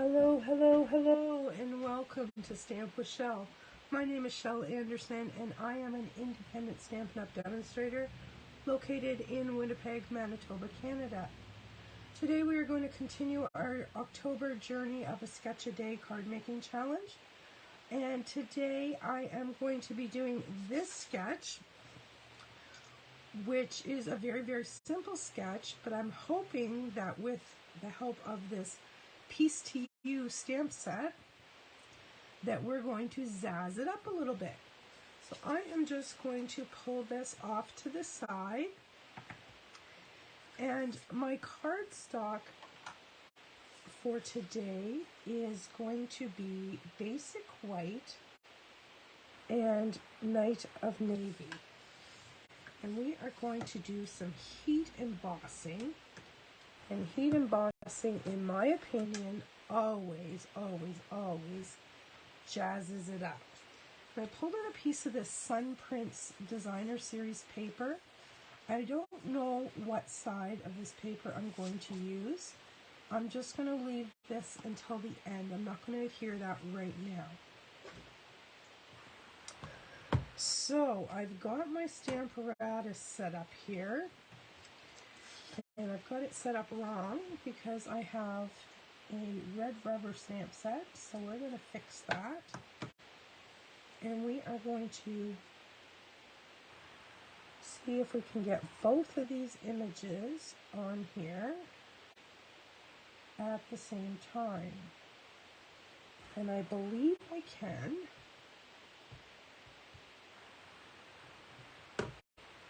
Hello, hello, hello, and welcome to Stamp with Shel. My name is Shel Anderson, and I am an independent Stampin' Up! Demonstrator located in Winnipeg, Manitoba, Canada. Today we are going to continue our October Journey of a Sketch a Day card making challenge. And today I am going to be doing this sketch, which is a very, very simple sketch, but I'm hoping that with the help of this Piece to You stamp set that we're going to zazz it up a little bit. So I am just going to pull this off to the side, and my cardstock for today is going to be Basic White and Night of Navy. And we are going to do some heat embossing. And heat embossing, in my opinion, always jazzes it up. And I pulled out a piece of this Sun Prints Designer Series paper. I don't know what side of this paper I'm going to use. I'm just going to leave this until the end. I'm not going to adhere that right now. So I've got my Stamparatus set up here. And I've got it set up wrong because I have a red rubber stamp set, so we're going to fix that. And we are going to see if we can get both of these images on here at the same time. And I believe I can.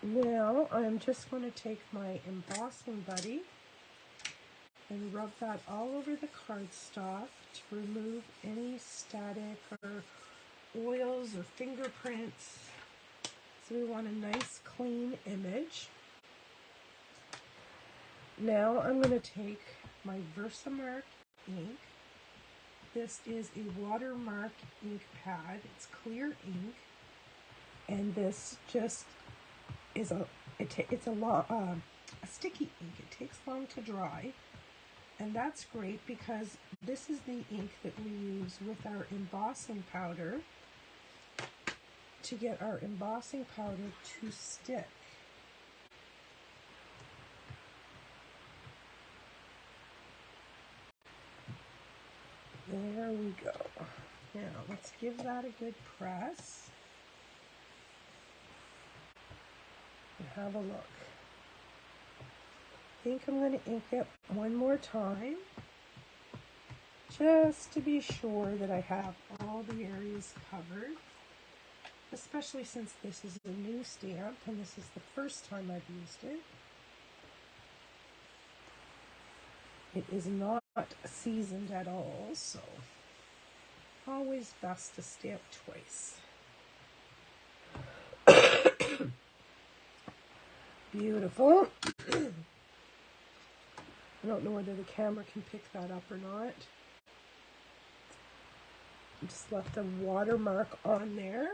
Now I'm just going to take my embossing buddy and rub that all over the cardstock to remove any static or oils or fingerprints. So we want a nice clean image. Now I'm going to take my Versamark ink. This is a watermark ink pad. It's clear ink, and this just is a sticky ink. It takes long to dry, and that's great because this is the ink that we use with our embossing powder to get our embossing powder to stick. There we go. Now let's give that a good press. Have a look. I think I'm going to ink it one more time just to be sure that I have all the areas covered, especially since this is a new stamp and this is the first time I've used it. It is not seasoned at all, so always best to stamp twice. Beautiful. I don't know whether the camera can pick that up or not. Just left a watermark on there.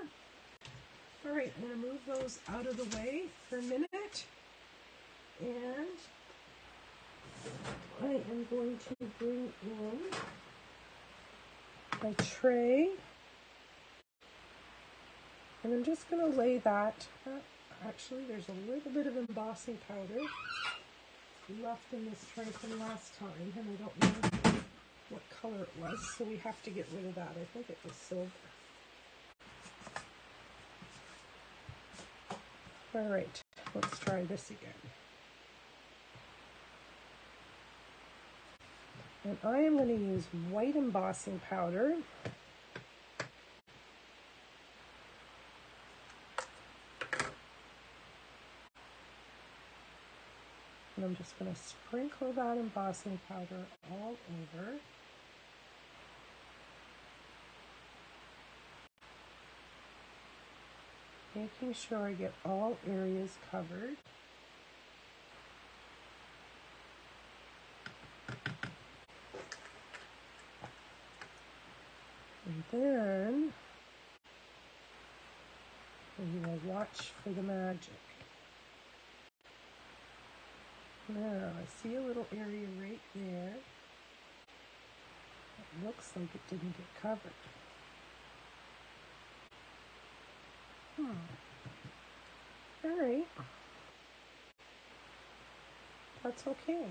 All right, I'm going to move those out of the way for a minute. And I am going to bring in my tray. And I'm just going to lay that. Actually, there's a little bit of embossing powder left in this tray from last time, and I don't know what color it was, so we have to get rid of that. I think it was silver. All right, let's try this again. And I am going to use white embossing powder. And I'm just going to sprinkle that embossing powder all over. Making sure I get all areas covered. And then we will watch for the magic. Now, I see a little area right there. looks like it didn't get covered. All right. That's okay.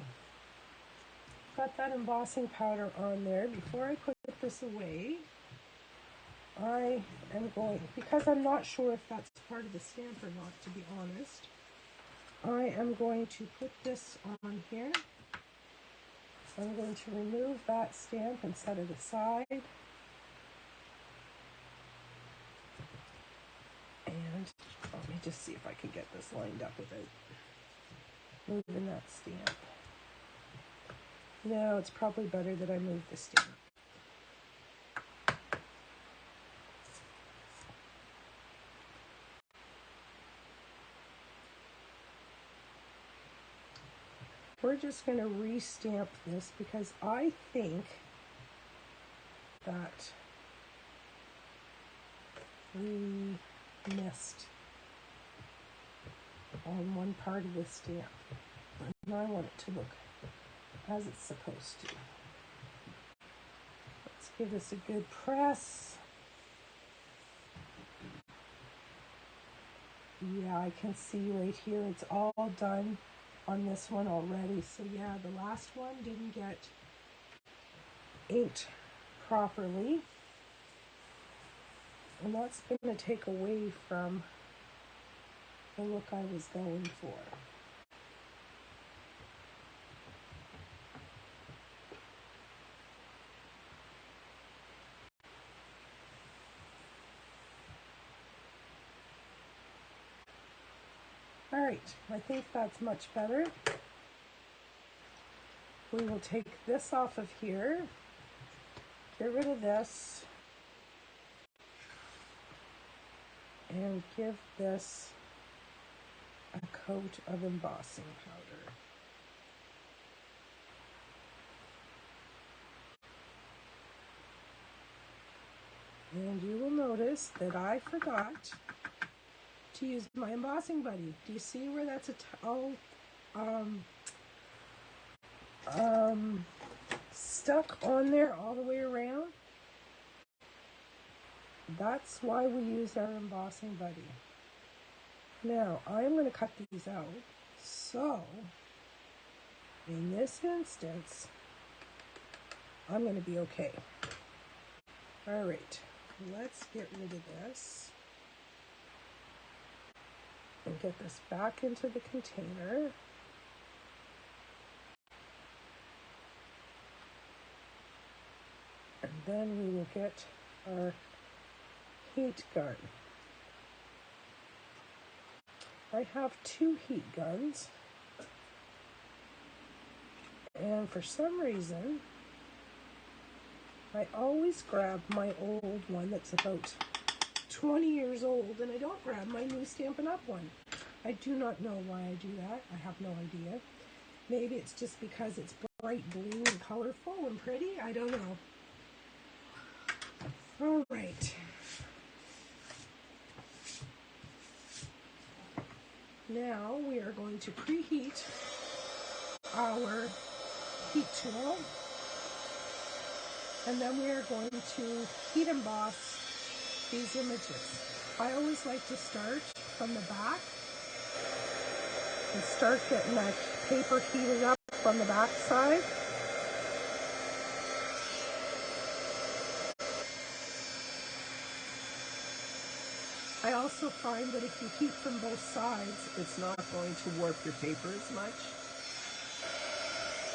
Got that embossing powder on there. Before I put this away, I am going, because I'm not sure if that's part of the stamp or not, to be honest, I am going to put this on here. I'm going to remove that stamp and set it aside. And let me just see if I can get this lined up without moving that stamp. No, it's probably better that I move the stamp. We're just going to re-stamp this because I think that we missed on one part of the stamp. And I want it to look as it's supposed to. Let's give this a good press. Yeah, I can see right here it's all done on this one already. So yeah, the last one didn't get inked properly. And that's going to take away from the look I was going for. All right, I think that's much better. We will take this off of here, get rid of this, and give this a coat of embossing powder. And you will notice that I forgot to use my embossing buddy. Do you see where that's all stuck on there all the way around? That's why we use our embossing buddy. Now, I'm going to cut these out. So, in this instance, I'm going to be okay. All right, let's get rid of this and get this back into the container. And then we will get our heat gun. I have 2 heat guns, and for some reason I always grab my old one that's about 20 years old, and I don't grab my new Stampin' Up! One. I do not know why I do that. I have no idea. Maybe it's just because it's bright blue and colorful and pretty. I don't know. All right. Now we are going to preheat our heat tool, and then we are going to heat emboss these images. I always like to start from the back and start getting that paper heated up from the back side. I also find that if you heat from both sides, it's not going to warp your paper as much.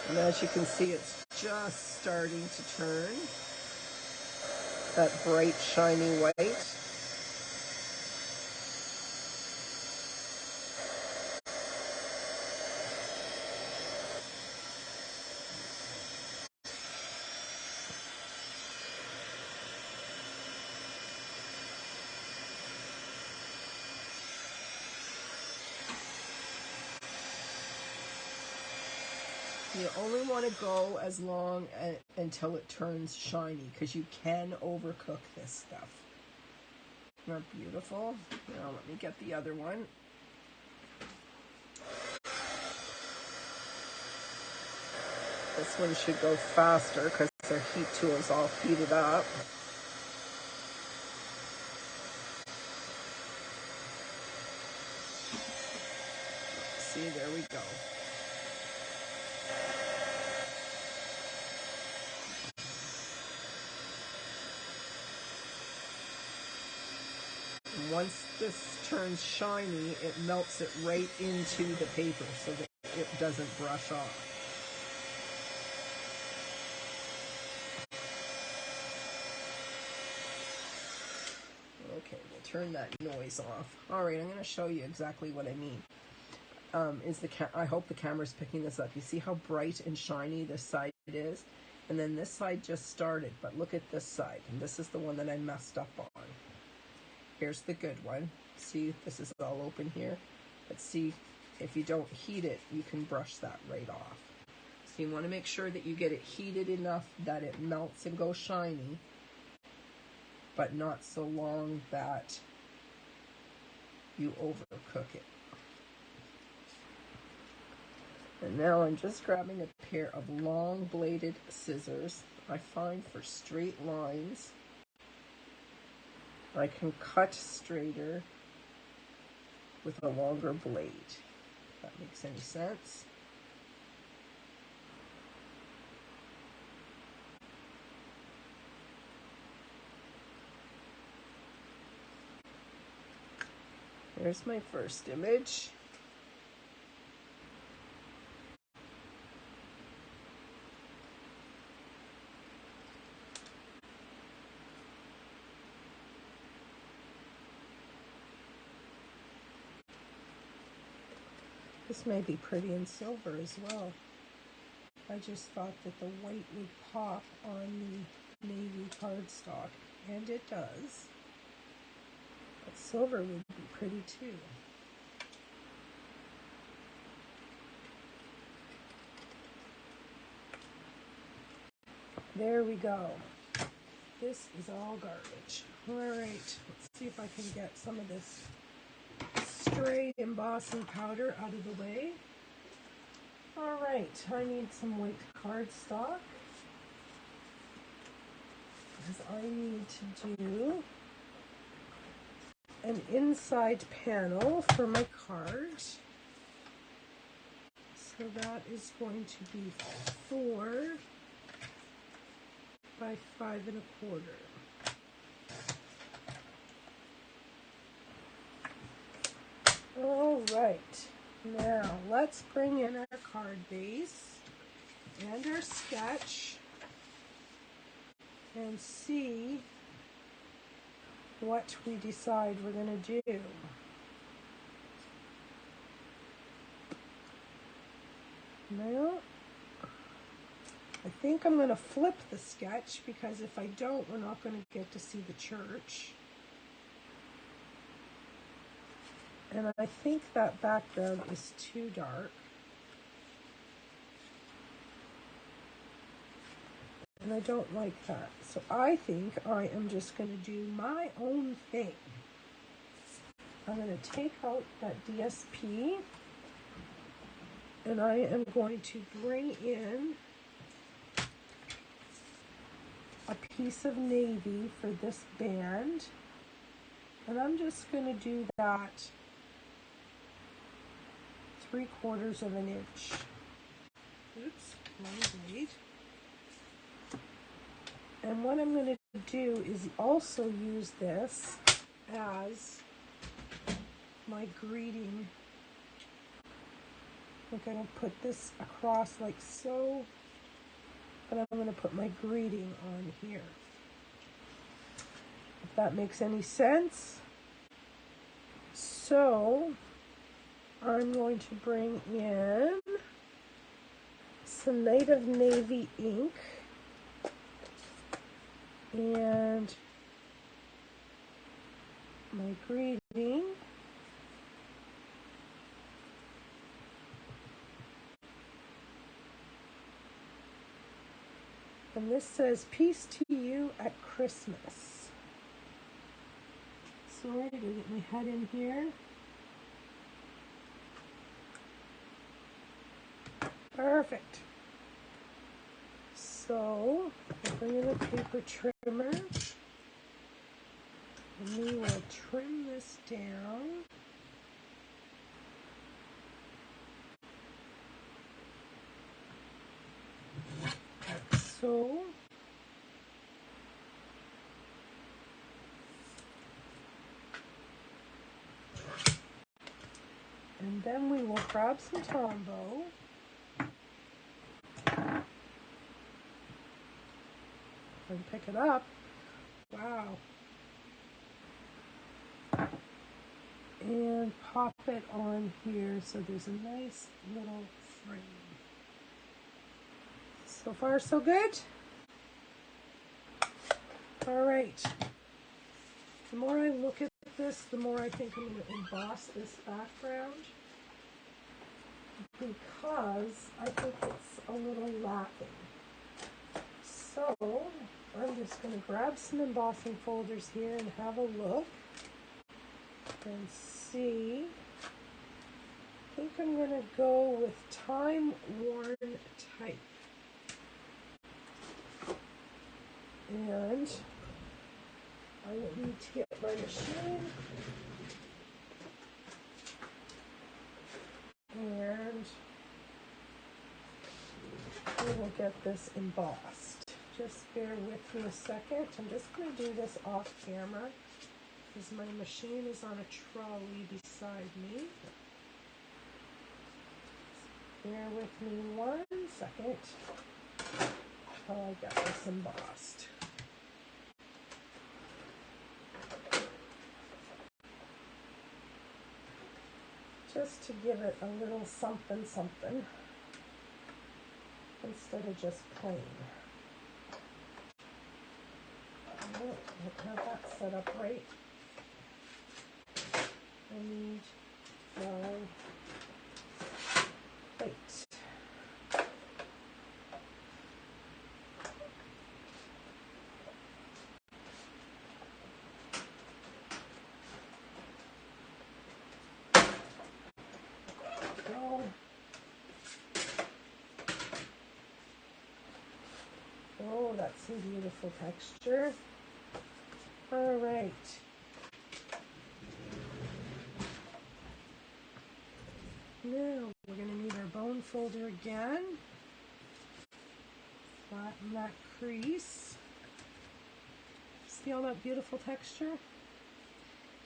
And as you can see, it's just starting to turn that bright, shiny white. You only want to go as long until it turns shiny, because you can overcook this stuff. Isn't that beautiful? Now let me get the other one. This one should go faster because our heat tool is all heated up. See, there we go. And once this turns shiny, it melts it right into the paper so that it doesn't brush off. Okay, we'll turn that noise off. All right, I'm going to show you exactly what I mean. I hope the camera's picking this up. You see how bright and shiny this side is? And then this side just started, but look at this side. And this is the one that I messed up on. Here's the good one. See, this is all open here. But see, if you don't heat it, you can brush that right off. So you want to make sure that you get it heated enough that it melts and goes shiny, but not so long that you overcook it. And now I'm just grabbing a pair of long bladed scissors. I find for straight lines, I can cut straighter with a longer blade. If that makes any sense. There's my first image. This may be pretty in silver as well. I just thought that the white would pop on the navy cardstock, and it does. But silver would be pretty too. There we go. This is all garbage. All right, let's see if I can get some of this stray embossing powder out of the way. All right, I need some white cardstock because I need to do an inside panel for my card. So that is going to be 4 by 5 1/4. All right, now let's bring in our card base and our sketch and see what we decide we're going to do. Now, I think I'm going to flip the sketch because if I don't, we're not going to get to see the church. And I think that background is too dark. And I don't like that. So I think I am just going to do my own thing. I'm going to take out that DSP and I am going to bring in a piece of navy for this band. And I'm just going to do that 3/4 of an inch. Oops, wrong blade. And what I'm going to do is also use this as my greeting. I'm going to put this across like so, but I'm going to put my greeting on here. If that makes any sense. So I'm going to bring in some Native Navy ink and my greeting. And this says, "Peace to you at Christmas." Sorry, I gotta get my head in here. Perfect. So I'll bring in a paper trimmer and we will trim this down. Like so. And then we will grab some Tombow. And pick it up. Wow. And pop it on here so there's a nice little frame. So far, so good. All right. The more I look at this, the more I think I'm going to emboss this background because I think it's a little lacking. So I'm just going to grab some embossing folders here and have a look and see. I think I'm going to go with Time Worn Type. And I will need to get my machine. And we will get this embossed. Just bear with me a second. I'm just going to do this off camera because my machine is on a trolley beside me. Bear with me 1 second while I get this embossed. Just to give it a little something something instead of just plain. Don't have that set up right. I need my plate. Oh, that's some beautiful texture. All right. Now we're going to need our bone folder again. Flatten that crease. See all that beautiful texture?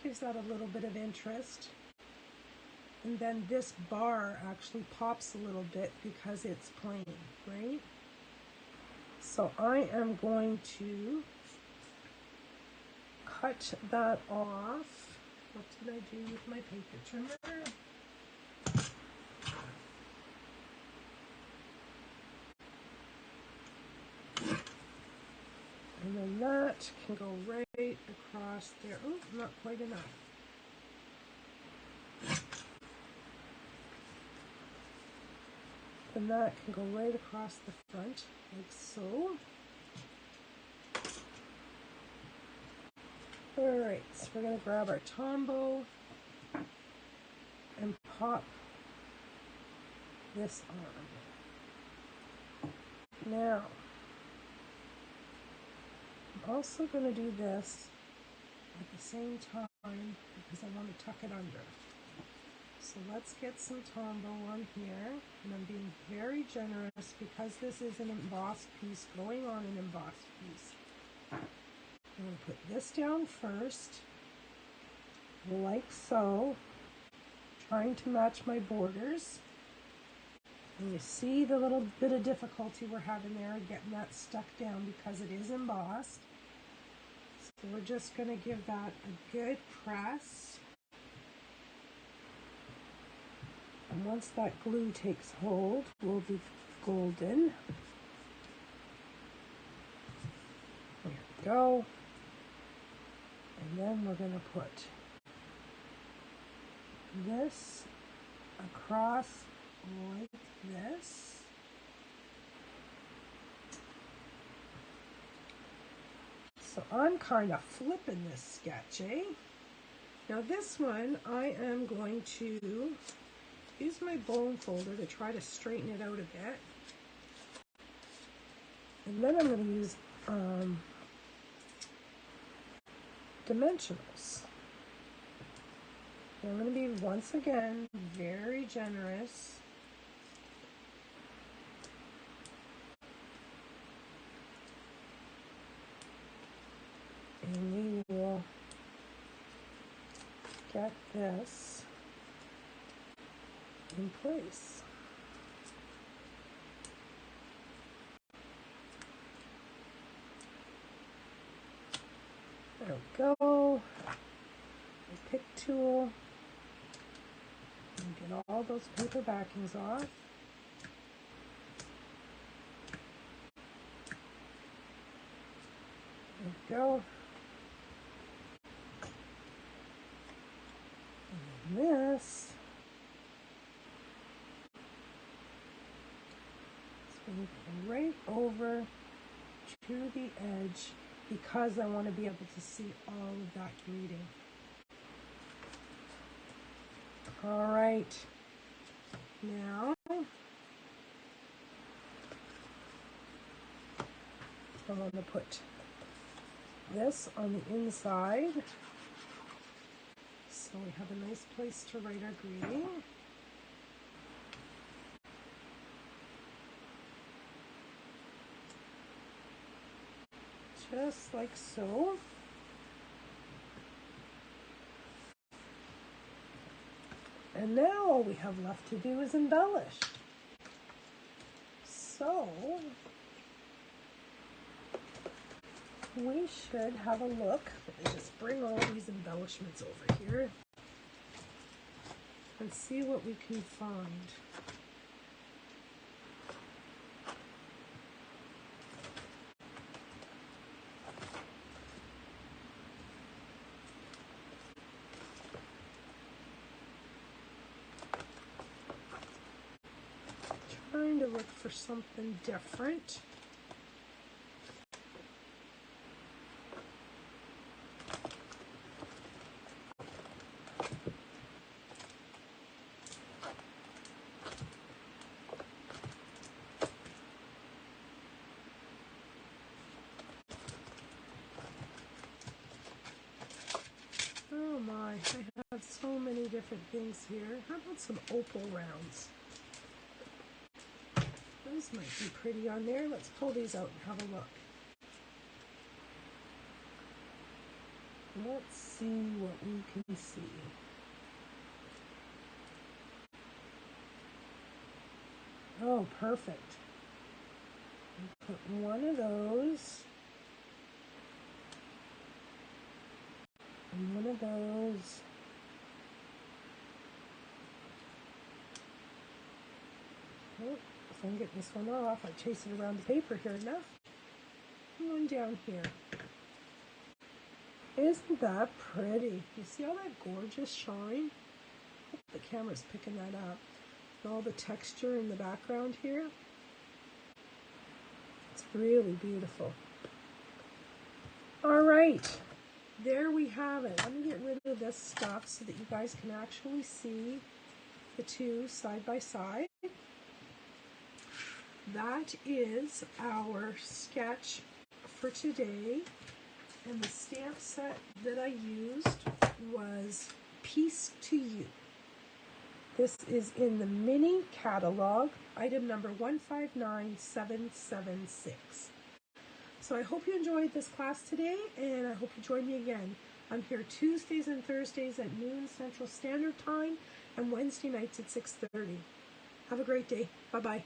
Gives that a little bit of interest. And then this bar actually pops a little bit because it's plain, right? So I am going to cut that off. What did I do with my paper trimmer? And then that can go right across there. Oh, not quite enough. And that can go right across the front, like so. Alright, so we're going to grab our Tombow and pop this on. Now, I'm also going to do this at the same time because I want to tuck it under. So let's get some Tombow on here, and I'm being very generous because this is an embossed piece going on an embossed piece. I'm going to put this down first, like so, trying to match my borders. And you see the little bit of difficulty we're having there, getting that stuck down because it is embossed. So we're just going to give that a good press. And once that glue takes hold, we'll be golden. There we go. And then we're going to put this across like this. So I'm kind of flipping this sketch, eh? Now this one, I am going to use my bone folder to try to straighten it out a bit. And then I'm going to use dimensionals. I'm going to be, once again, very generous. And we will get this in place. There we go. My pick tool. And get all those paper backings off. There we go. And this. So we go right over to the edge because I want to be able to see all of that greeting. All right, now I want to put this on the inside so we have a nice place to write our greeting. Just like so. And now all we have left to do is embellish. So we should have a look. Let me just bring all these embellishments over here and see what we can find. Trying to look for something different. Oh my, I have so many different things here. How about some opal rounds? Those might be pretty on there. Let's pull these out and have a look. Let's see what we can see. Oh, perfect. Put one of those. And one of those. Oh, if I can get this one off, I chase it around the paper here enough. One down here. Isn't that pretty? You see all that gorgeous shine? The camera's picking that up. And all the texture in the background here. It's really beautiful. All right. There we have it. Let me get rid of this stuff so that you guys can actually see the two side by side. That is our sketch for today. And the stamp set that I used was Piece to You. This is in the mini catalog, item number 159776. So I hope you enjoyed this class today, and I hope you join me again. I'm here Tuesdays and Thursdays at noon Central Standard Time, and Wednesday nights at 6:30. Have a great day. Bye-bye.